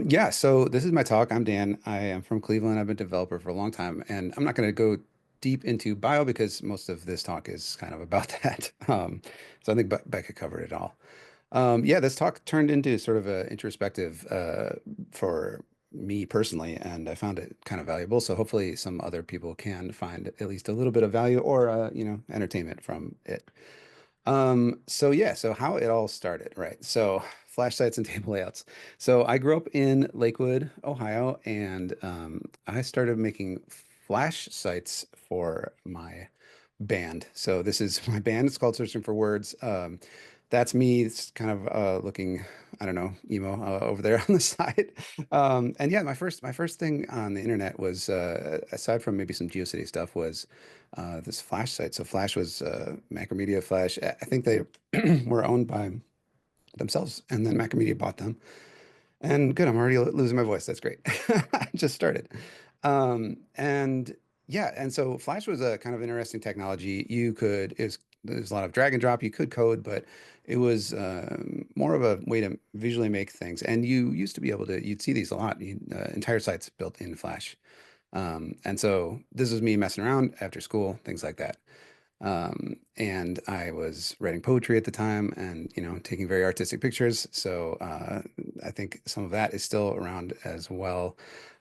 Yeah, so this is my talk. I'm Dan. I am from Cleveland. I've been a developer for a long time, and I'm not going to go deep into bio because most of this talk is kind of about that. So I think Becca covered it all. Yeah, this talk turned into sort of a introspective for me personally, and I found it kind of valuable. So hopefully some other people can find at least a little bit of value or entertainment from it. So yeah, so how it all started, right? So flash sites and table layouts. So I grew up in Lakewood, Ohio, and I started making flash sites for my band. So this is my band. It's called Searching for Words. That's me. It's kind of looking, I don't know, emo over there on the side. And yeah, my first thing on the internet was aside from maybe some GeoCity stuff was this Flash site. So Flash was Macromedia Flash. I think they were owned by themselves, and then Macromedia bought them. And good, I'm already losing my voice. That's great. I just started. And yeah, and so Flash was a kind of interesting technology. There's a lot of drag and drop. You could code, but it was more of a way to visually make things. And you used to be able to, you'd see these a lot, entire sites built in Flash. And so this was me messing around after school, things like that. And I was writing poetry at the time and, taking very artistic pictures. So I think some of that is still around as well.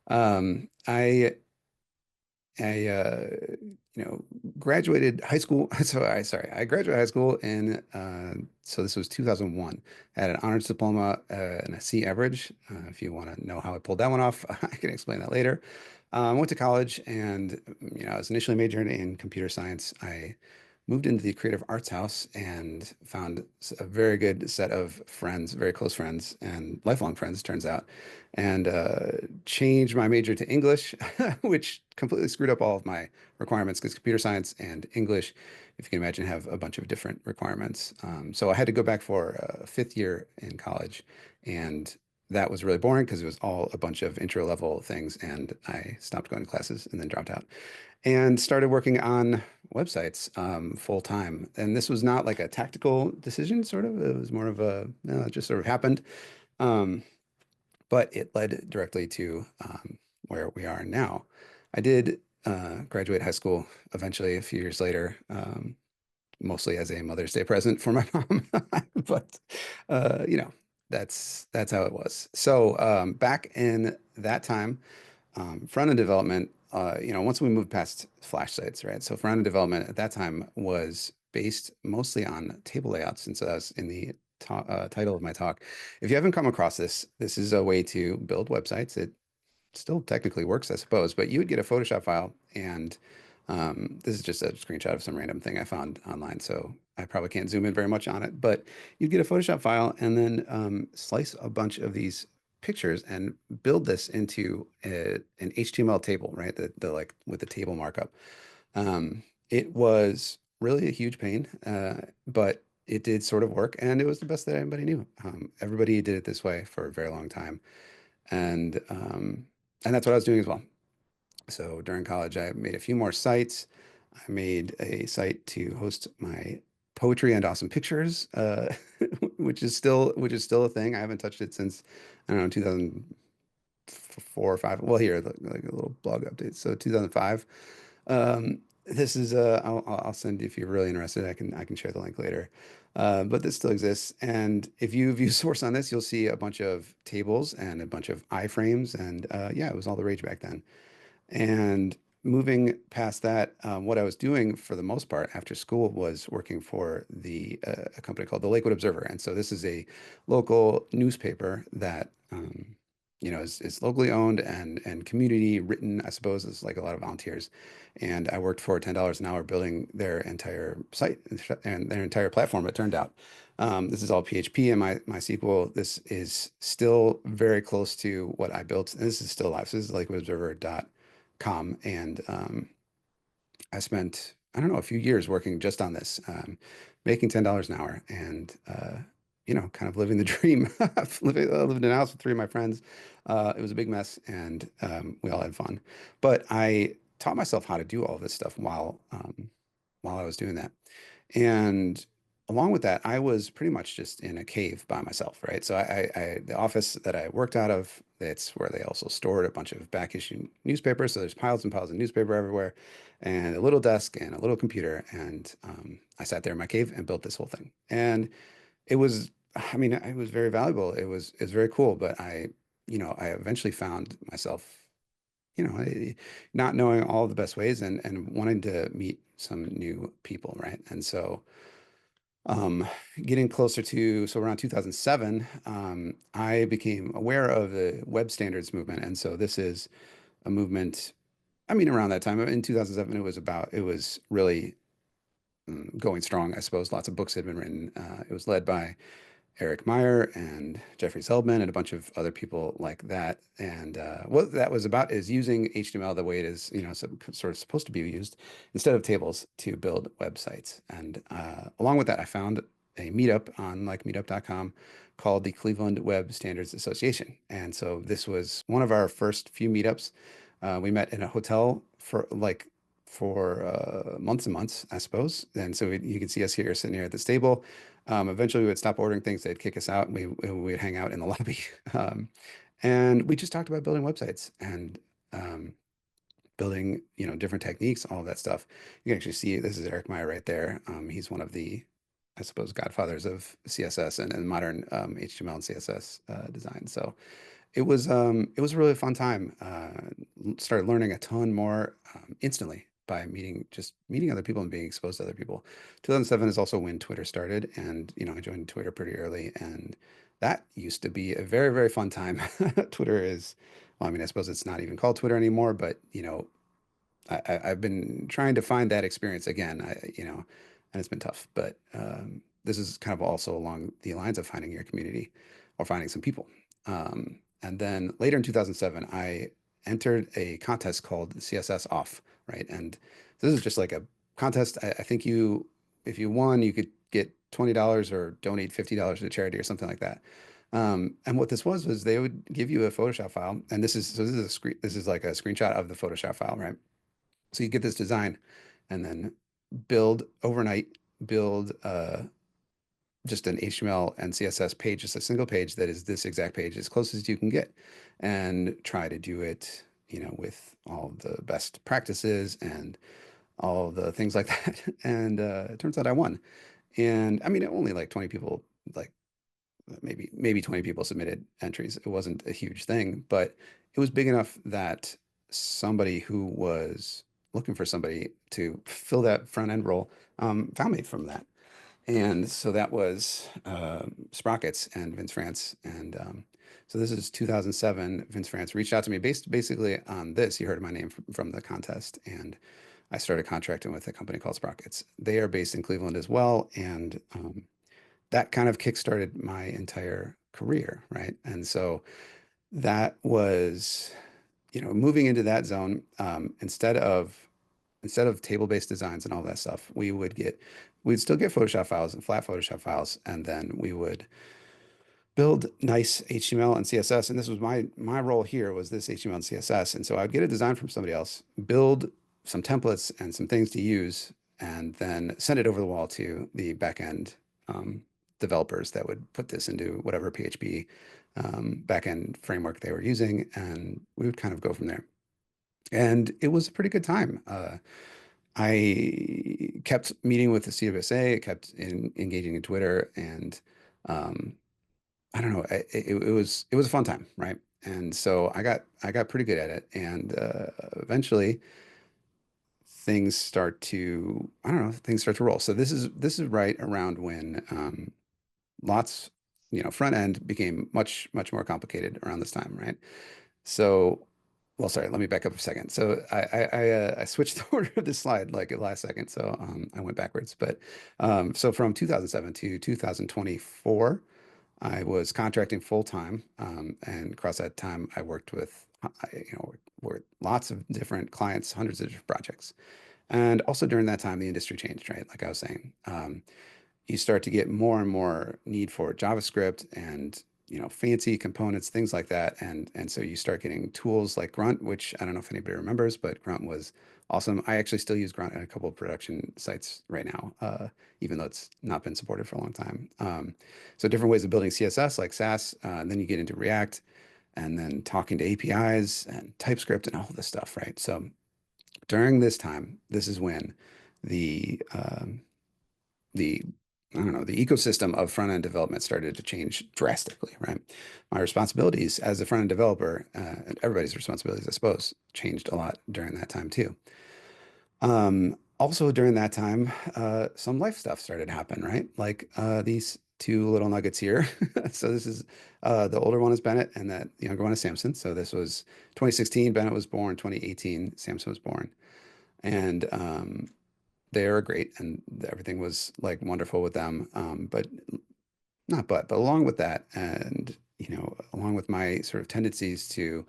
Um, I, I graduated high school. I graduated high school so this was 2001. I had an honors diploma and a C average. If you want to know how I pulled that one off, I can explain that later. Went to college and, I was initially majored in computer science. I moved into the creative arts house and found a very good set of friends, very close friends and lifelong friends, turns out, and changed my major to English, which completely screwed up all of my requirements because computer science and English, if you can imagine, have a bunch of different requirements. So I had to go back for a fifth year in college, and that was really boring because it was all a bunch of intro level things, and I stopped going to classes and then dropped out and started working on websites full time. And this was not like a tactical decision, sort of. It was more of it just sort of happened. Um, but it led directly to where we are now. I did graduate high school eventually a few years later, mostly as a Mother's Day present for my mom. But you know, that's how it was. So back in that time, front end development, once we moved past Flash sites, right? So front end development at that time was based mostly on table layouts, and so that's in the title of my talk. If you haven't come across this, this is a way to build websites. It still technically works, I suppose, but you would get a Photoshop file, and this is just a screenshot of some random thing I found online, so I probably can't zoom in very much on it, but you'd get a Photoshop file and then slice a bunch of these pictures and build this into an HTML table, right? The like with the table markup. It was really a huge pain, but it did sort of work, and it was the best that anybody knew. Everybody did it this way for a very long time, and um, and that's what I was doing as well. So during college, I made a few more sites. I made a site to host my poetry and awesome pictures, which is still a thing. I haven't touched it since I don't know 2004 or five. Well, here like a little blog update. So 2005. This is I'll send you if you're really interested. I can share the link later. But this still exists. And if you view source on this, you'll see a bunch of tables and a bunch of iframes. And yeah, it was all the rage back then. And moving past that, what I was doing for the most part after school was working for a company called the Lakewood Observer. And so this is a local newspaper that is locally owned and community written, I suppose. It's like a lot of volunteers. And I worked for $10 an hour building their entire site and their entire platform, it turned out. This is all PHP and MySQL. This is still very close to what I built. And this is still live. So this is lakewoodobserver.com, and I spent, I don't know, a few years working just on this, making $10 an hour, and kind of living the dream. Lived in a house with three of my friends. It was a big mess, and we all had fun. But I taught myself how to do all this stuff while I was doing that, and along with that, I was pretty much just in a cave by myself, right? So the office that I worked out of, it's where they also stored a bunch of back issue newspapers. So there's piles and piles of newspaper everywhere, and a little desk and a little computer. And I sat there in my cave and built this whole thing. And it was, I mean, it was very valuable. It's very cool. But I eventually found myself, not knowing all the best ways and wanting to meet some new people, right? And so um, getting closer to, so around 2007, I became aware of the web standards movement. And so this is a movement, I mean, around that time in 2007, it was really going strong, I suppose. Lots of books had been written. It was led by Eric Meyer and Jeffrey Zeldman and a bunch of other people like that. And what that was about is using HTML the way it is, sort of supposed to be used instead of tables to build websites. And along with that, I found a meetup on like meetup.com called the Cleveland Web Standards Association. And so this was one of our first few meetups. We met in a hotel for months and months, I suppose. And so you can see us here sitting here at this table. Eventually, we would stop ordering things. They'd kick us out, and we'd hang out in the lobby. And we just talked about building websites and um, building, different techniques, all of that stuff. You can actually see this is Eric Meyer right there. He's one of the, I suppose, godfathers of CSS and modern HTML and CSS design. So it was a really fun time. Started learning a ton more instantly by meeting other people and being exposed to other people. 2007 is also when Twitter started, and I joined Twitter pretty early, and that used to be a very, very fun time. Twitter is, well, I mean, I suppose it's not even called Twitter anymore, but I've been trying to find that experience again. And it's been tough, but this is kind of also along the lines of finding your community or finding some people. And then later in 2007, I entered a contest called CSS Off, right? And this is just like a contest. I think if you won, you could get $20 or donate $50 to charity or something like that. And what this was they would give you a Photoshop file, and this is like a screenshot of the Photoshop file, right? So you get this design and then build overnight, build just an HTML and CSS page, just a single page that is this exact page as close as you can get, and try to do it, with all the best practices and all the things like that. And it turns out I won. And I mean, only like 20 people, like maybe 20 people submitted entries. It wasn't a huge thing, but it was big enough that somebody who was looking for somebody to fill that front end role found me from that. And so that was Sprockets and Vince France. And so this is 2007. Vince France reached out to me basically on this. He heard my name from the contest, and I started contracting with a company called Sprockets. They are based in Cleveland as well, and that kind of kickstarted my entire career, right? And so that was, moving into that zone, instead of table-based designs and all that stuff, we'd still get Photoshop files and flat Photoshop files, and then we would build nice HTML and CSS. And this was my role here was this HTML and CSS. And so I'd get a design from somebody else, build some templates and some things to use, and then send it over the wall to the backend developers that would put this into whatever PHP backend framework they were using, and we would kind of go from there. And it was a pretty good time. I kept meeting with the CWSA, kept engaging in Twitter, and um, I don't know, it was a fun time, right? And so I got pretty good at it, and eventually things start to roll. So this is right around when lots, front end became much more complicated around this time, right? So, well, sorry, let me back up a second. So I switched the order of this slide like at last second, so I went backwards. But so from 2007 to 2024, I was contracting full time, and across that time, I worked with worked lots of different clients, hundreds of different projects. And also during that time, the industry changed, right? Like I was saying, you start to get more and more need for JavaScript and fancy components, things like that. And so you start getting tools like Grunt, which I don't know if anybody remembers, but Grunt was awesome. I actually still use Grunt at a couple of production sites right now, even though it's not been supported for a long time. So different ways of building CSS like Sass, and then you get into React, and then talking to APIs and TypeScript and all this stuff, right? So during this time, this is when the I don't know, the ecosystem of front end development started to change drastically, right? My responsibilities as a front end developer, and everybody's responsibilities, I suppose, changed a lot during that time too. Also during that time, some life stuff started to happen, right? Like these two little nuggets here. So this is the older one is Bennett, and that the younger one is Samson. So this was 2016. Bennett was born. 2018, Samson was born, and they are great, and everything was like wonderful with them. But not but along with that, and along with my sort of tendencies to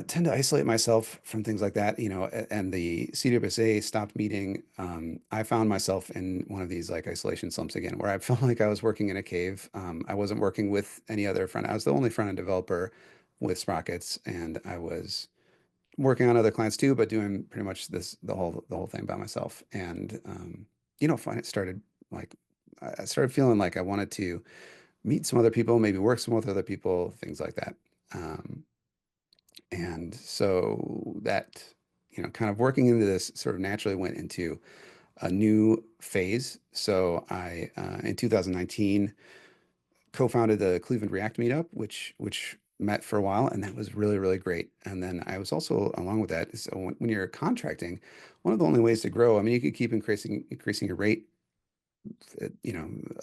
tend to isolate myself from things like that, and the CWSA stopped meeting. I found myself in one of these like isolation slumps again, where I felt like I was working in a cave. I wasn't working with any other front. I was the only front end developer with Sprockets, and I was working on other clients too, but doing pretty much the whole thing by myself. And find it started like I started feeling like I wanted to meet some other people, maybe work some with other people, things like that. Um, and so that, kind of working into this sort of naturally went into a new phase. So in 2019, co-founded the Cleveland React Meetup, which met for a while, and that was really, really great. And then I was also along with that. So when you're contracting, one of the only ways to grow, I mean, you could keep increasing your rate,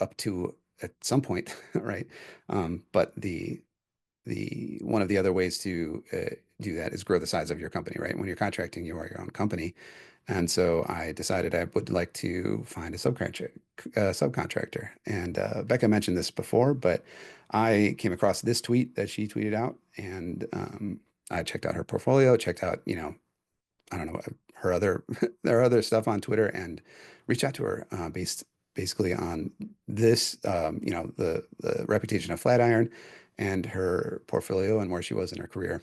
up to at some point, right? But the one of the other ways to do that is grow the size of your company, right? When you're contracting, you are your own company. And so I decided I would like to find a subcontractor. And Becca mentioned this before, but I came across this tweet that she tweeted out, and I checked out her portfolio, checked out, I don't know, her other their other stuff on Twitter, and reached out to her basically on this, the reputation of Flatiron and her portfolio and where she was in her career.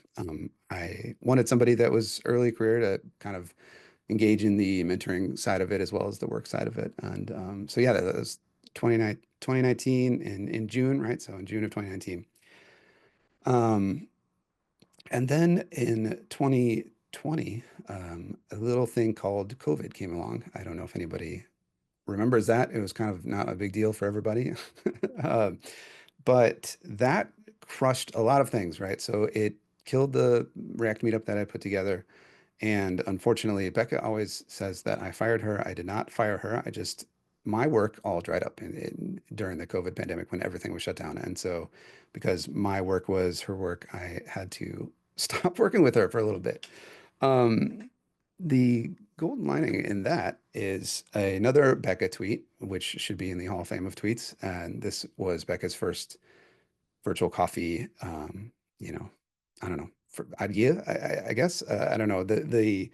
I wanted somebody that was early career to kind of engage in the mentoring side of it as well as the work side of it. And so yeah, that was 2019 in June, right? So in June of 2019. Um, and then in 2020, a little thing called COVID came along. I don't know if anybody remembers that. It was kind of not a big deal for everybody. Uh, but that crushed a lot of things, right? So it killed the React meetup that I put together. And unfortunately, Becca always says that I fired her. I did not fire her. My work all dried up during the COVID pandemic when everything was shut down. And so, because my work was her work, I had to stop working with her for a little bit. Um, the golden lining in that is another Becca tweet, which should be in the Hall of Fame of tweets. And this was Becca's first virtual coffee, you know, I don't know, for idea, I guess. I don't know. The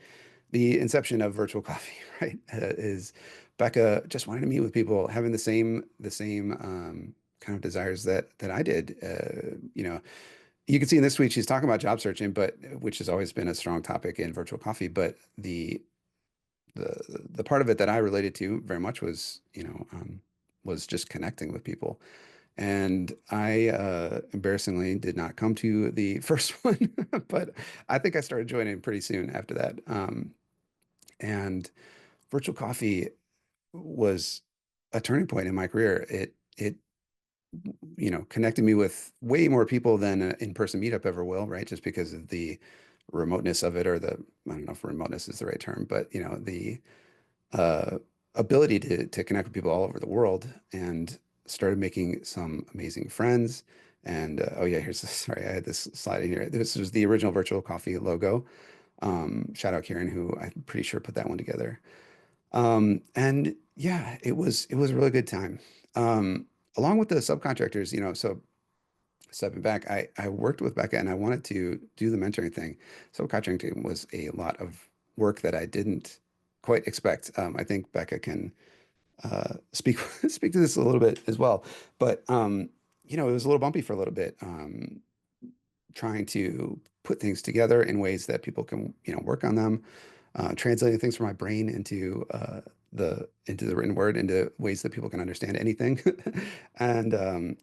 inception of virtual coffee, right, is Becca just wanting to meet with people, having the same kind of desires that I did. You can see in this tweet she's talking about job searching, but which has always been a strong topic in virtual coffee. But the part of it that I related to very much was just connecting with people. And I embarrassingly did not come to the first one, but I think I started joining pretty soon after that. And virtual coffee was a turning point in my career. It connected me with way more people than an in-person meetup ever will, right? Just because of the remoteness of it, or I don't know if remoteness is the right term, but the uh, ability to connect with people all over the world, and started making some amazing friends. And oh yeah, here's sorry, I had this slide in here. This was the original virtual coffee logo. Shout out Kieran, who I'm pretty sure put that one together. And yeah, it was a really good time. Along with the subcontractors, so stepping back, I worked with Becca, and I wanted to do the mentoring thing. Subcontracting was a lot of work that I didn't quite expect. I think Becca can speak speak to this a little bit as well. But it was a little bumpy for a little bit, trying to put things together in ways that people can, work on them, translating things from my brain into the written word into ways that people can understand anything. And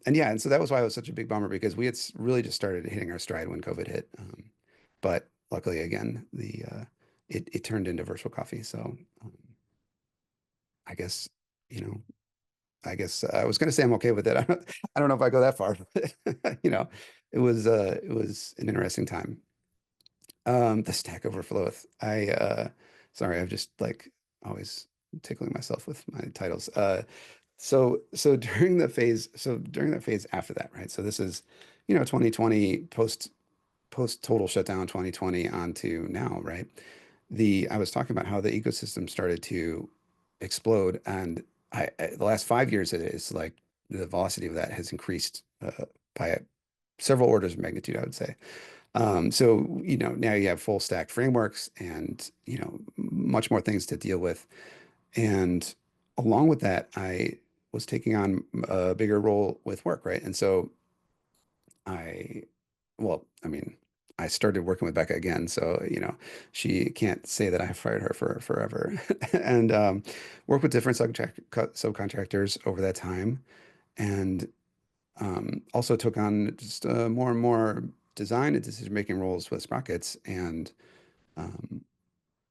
yeah, and so that was why it was such a big bummer because we had really just started hitting our stride when COVID hit. But luckily, again, the it turned into virtual coffee. So um, I guess, you know, I guess I was going to say I'm okay with it. I don't know if I go that far, but it was an interesting time. The Stack Overfloweth. Sorry, I've just like always tickling myself with my titles. So during that phase after that, right? So this is, 2020 post total shutdown 2020 on to now, right? I was talking about how the ecosystem started to explode, and the last 5 years it is like the velocity of that has increased by several orders of magnitude, I would say. So, now you have full stack frameworks and, much more things to deal with. And along with that, I was taking on a bigger role with work, right? And so I, well, I mean, I started working with Becca again, so she can't say that I fired her for forever, and worked with different subcontractors over that time, and also took on just more and more design and decision-making roles with Sprockets, and um,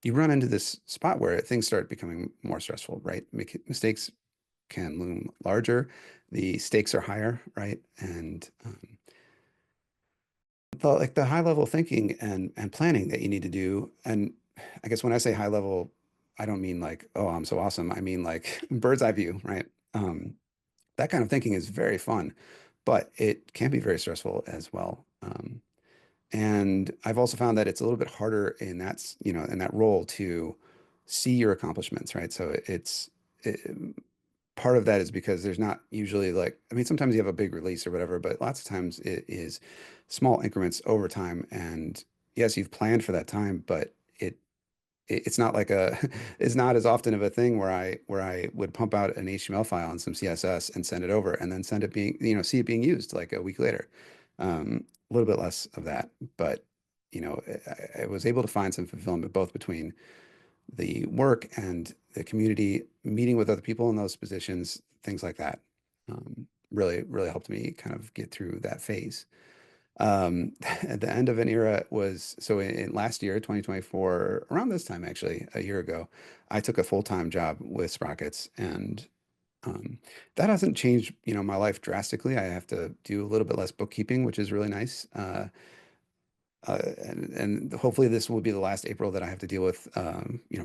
you run into this spot where things start becoming more stressful, right? Mistakes can loom larger, the stakes are higher, right? And the high level thinking and planning that you need to do. And I guess when I say high level, I don't mean like, oh, I'm so awesome. I mean like bird's eye view, right? That kind of thinking is very fun, but it can be very stressful as well. And I've also found that it's a little bit harder in that role to see your accomplishments, right? So it, part of that is because there's not usually like, I mean, sometimes you have a big release or whatever, but lots of times it is small increments over time. And yes, you've planned for that time, but it's not like it's not as often of a thing where I would pump out an HTML file and some CSS and send it over and then send it being, see it being used like a week later. A little bit less of that, but I was able to find some fulfillment both between the work and the community, meeting with other people in those positions, things like that. Really, really helped me kind of get through that phase. At the end of an era was so in last year, 2024, around this time, actually, a year ago, I took a full-time job with Sprockets, and um, that hasn't changed, my life drastically. I have to do a little bit less bookkeeping, which is really nice. And hopefully this will be the last April that I have to deal with,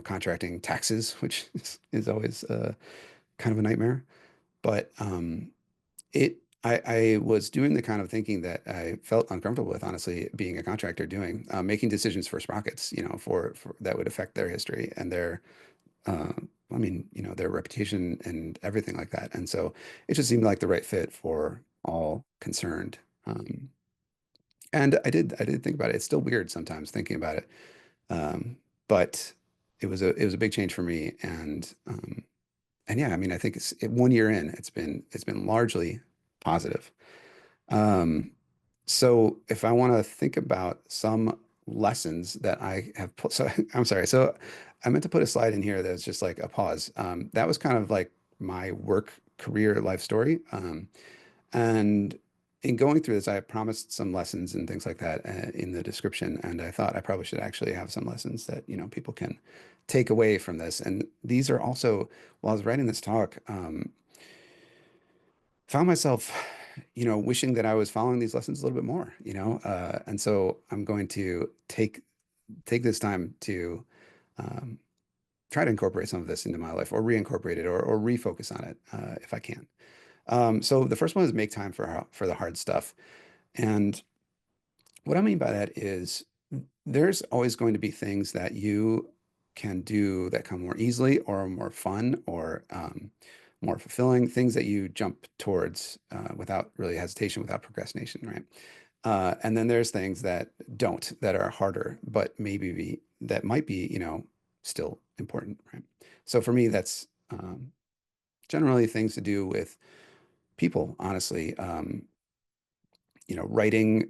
contracting taxes, which is always kind of a nightmare. But I was doing the kind of thinking that I felt uncomfortable with, honestly, being a contractor doing, making decisions for Sprockets, for that would affect their history and uh, I mean, their reputation and everything like that. And so it just seemed like the right fit for all concerned. And I did think about it. It's still weird sometimes thinking about it. But it was a big change for me. And yeah, I mean, I think 1 year in, it's been largely positive. Um, so if I want to think about some lessons that I have put, so I'm sorry. So I meant to put a slide in here that's just like a pause. That was kind of like my work career life story. And in going through this, I promised some lessons and things like that in the description. And I thought I probably should actually have some lessons that, people can take away from this. And these are also, while I was writing this talk, found myself, wishing that I was following these lessons a little bit more, and so I'm going to take this time to um, try to incorporate some of this into my life or reincorporate it or refocus on it if I can. So the first one is make time for the hard stuff. And what I mean by that is there's always going to be things that you can do that come more easily or more fun or more fulfilling, things that you jump towards without really hesitation, without procrastination, right? And then there's things that don't, that are harder, but that might be, still important, right? So for me, that's generally things to do with people, honestly. writing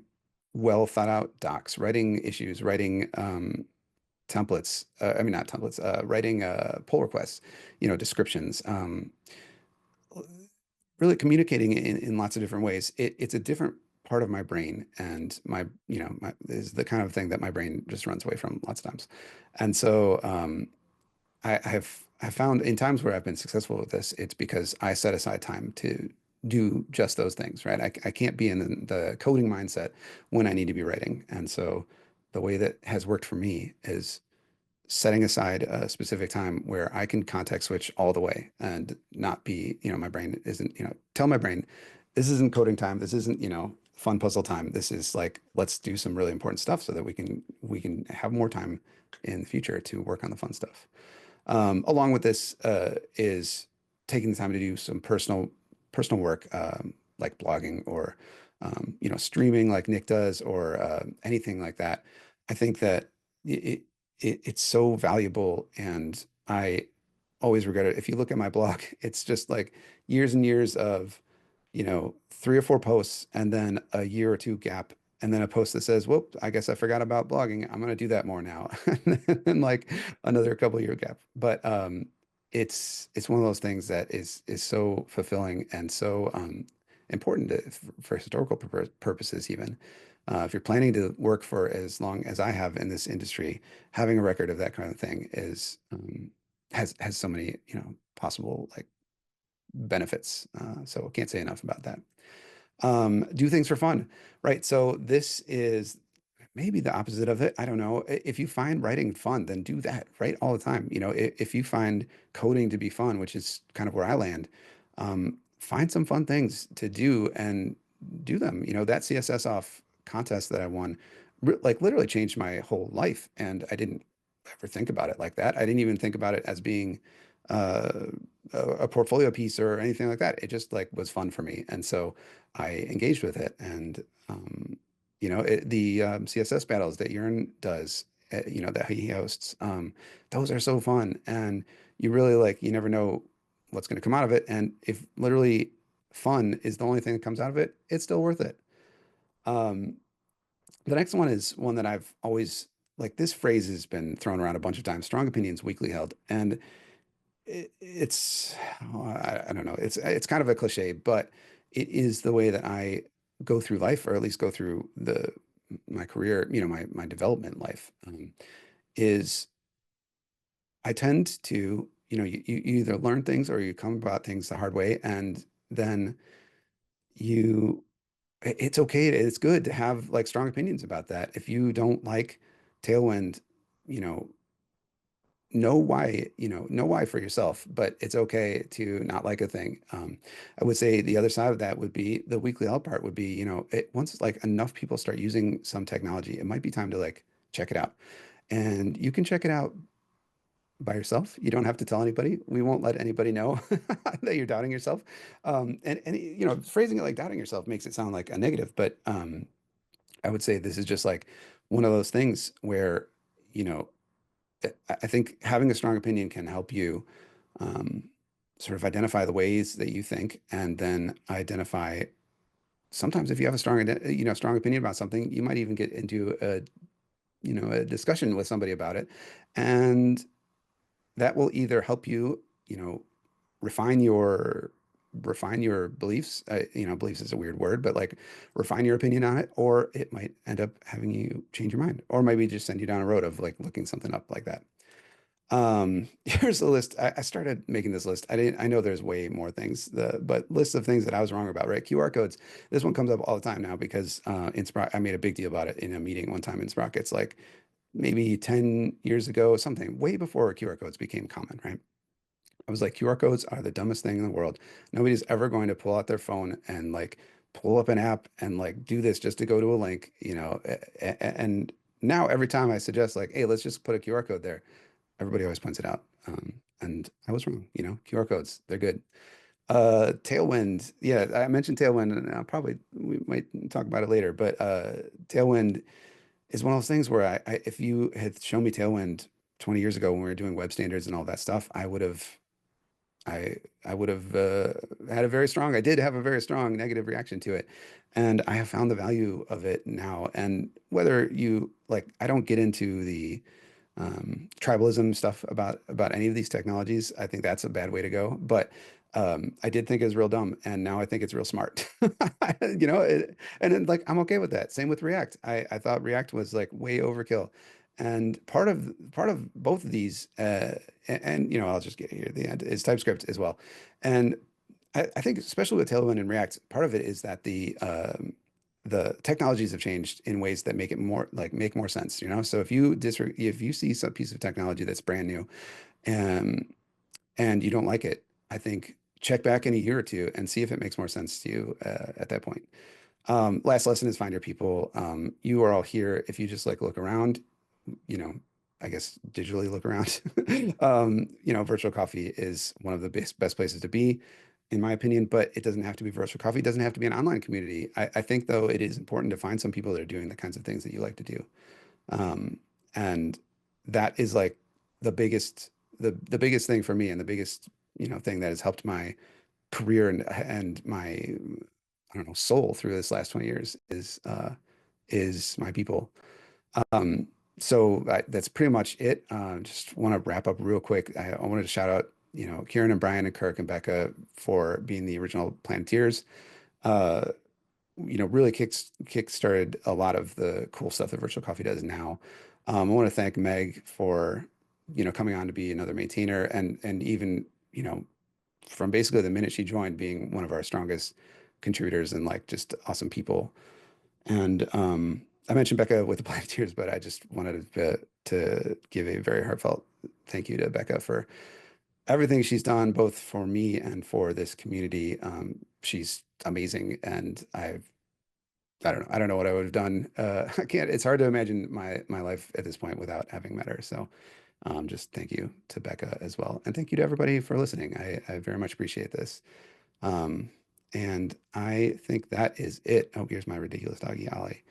well thought out docs, writing issues, writing templates. I mean, not templates. Writing pull requests, descriptions. Really communicating in lots of different ways. It's a different part of my brain, and my is the kind of thing that my brain just runs away from lots of times. And so I have found in times where I've been successful with this, it's because I set aside time to do just those things, right? I can't be in the coding mindset when I need to be writing. And so the way that has worked for me is setting aside a specific time where I can context switch all the way and not be, my brain isn't, tell my brain, this isn't coding time. This isn't, fun puzzle time. This is like, let's do some really important stuff so that we can have more time in the future to work on the fun stuff. Along with this is taking the time to do some personal work, like blogging or streaming, like Nick does, or anything like that. I think that it, it's so valuable, and I always regret it. If you look at my blog, it's just like years and years of 3 or 4 posts, and then a year or two gap, and then a post that says, "Whoop, I guess I forgot about blogging. I'm going to do that more now." And then like another couple year gap. But it's one of those things that is so fulfilling and so important for historical purposes even. If you're planning to work for as long as I have in this industry, having a record of that kind of thing is has so many possible like benefits. So I can't say enough about that. Do things for fun, right? So this is maybe the opposite of it. I don't know. If you find writing fun, then do that, right? All the time. If you find coding to be fun, which is kind of where I land, find some fun things to do and do them. That CSS off contest that I won, like literally changed my whole life. And I didn't ever think about it like that. I didn't even think about it as being uh, a portfolio piece or anything like that. It just like was fun for me. And so I engaged with it. And the CSS battles that Jurn does, that he hosts, those are so fun. And you really like, you never know what's going to come out of it. And if literally fun is the only thing that comes out of it, it's still worth it. Um, the next one is one that I've always like this phrase has been thrown around a bunch of times, strong opinions weakly held. And it's, oh, I don't know, it's kind of a cliche, but it is the way that I go through life, or at least go through my career, my development life, is I tend to, you either learn things or you come about things the hard way, and then you it's okay, it's good to have like strong opinions about that. If you don't like Tailwind, you know, know why for yourself, but it's okay to not like a thing. I would say the other side of that would be the weekly help part would be, once like enough people start using some technology, it might be time to like check it out. And you can check it out by yourself. You don't have to tell anybody. We won't let anybody know that you're doubting yourself. And phrasing it like doubting yourself makes it sound like a negative, but I would say this is just like one of those things where, you know, I think having a strong opinion can help you um, sort of identify the ways that you think, and then identify. Sometimes, if you have a strong opinion about something, you might even get into a discussion with somebody about it, and that will either help you, refine your beliefs. Beliefs is a weird word, but like refine your opinion on it, or it might end up having you change your mind, or maybe just send you down a road of like looking something up like that. Here's a list. I started making this list. I know there's way more things, but lists of things that I was wrong about, right? QR codes. This one comes up all the time now because in Sprock, I made a big deal about it in a meeting one time in Sprockets, like maybe 10 years ago, something way before QR codes became common, right? I was like, QR codes are the dumbest thing in the world. Nobody's ever going to pull out their phone and like pull up an app and like do this just to go to a link, and now every time I suggest like, hey, let's just put a QR code there, everybody always points it out. And I was wrong, QR codes, they're good. Tailwind. Yeah, I mentioned Tailwind, and we might talk about it later, but Tailwind is one of those things where if you had shown me Tailwind 20 years ago when we were doing web standards and all that stuff, I would have I I would have had a very strong, I did have a very strong negative reaction to it. And I have found the value of it now. And whether you like, I don't get into the tribalism stuff about any of these technologies. I think that's a bad way to go. But I did think it was real dumb, and now I think it's real smart. And then, like I'm okay with that. Same with React. I thought React was like way overkill, and part of both of these, and I'll just get here at the end is TypeScript as well, and I think especially with Tailwind and React, part of it is that the technologies have changed in ways that make it more like make more sense, So if you see some piece of technology that's brand new and you don't like it, I think check back in a year or two and see if it makes more sense to you at that point. Last lesson is find your people. You are all here. If you just like look around, you know, I guess digitally look around. Virtual coffee is one of the best places to be, in my opinion, but it doesn't have to be virtual coffee. It doesn't have to be an online community. I think, though, it is important to find some people that are doing the kinds of things that you like to do. Um, and that is like the biggest, the biggest thing for me and the biggest, thing that has helped my career and my, I don't know, soul through this last 20 years is my people. Um, that's pretty much it. Just want to wrap up real quick. I wanted to shout out, Kieran and Brian and Kirk and Becca for being the original Planeteers. Uh, really kick started a lot of the cool stuff that Virtual Coffee does now. I want to thank Meg for, coming on to be another maintainer and even, from basically the minute she joined, being one of our strongest contributors and like just awesome people. And I mentioned Becca with the Planeteers, but I just wanted to give a very heartfelt thank you to Becca for everything she's done, both for me and for this community. She's amazing, and I don't know. I don't know what I would have done. I can't. It's hard to imagine my life at this point without having met her. So, just thank you to Becca as well, and thank you to everybody for listening. I very much appreciate this. Um, and I think that is it. Oh, here's my ridiculous doggy Ollie.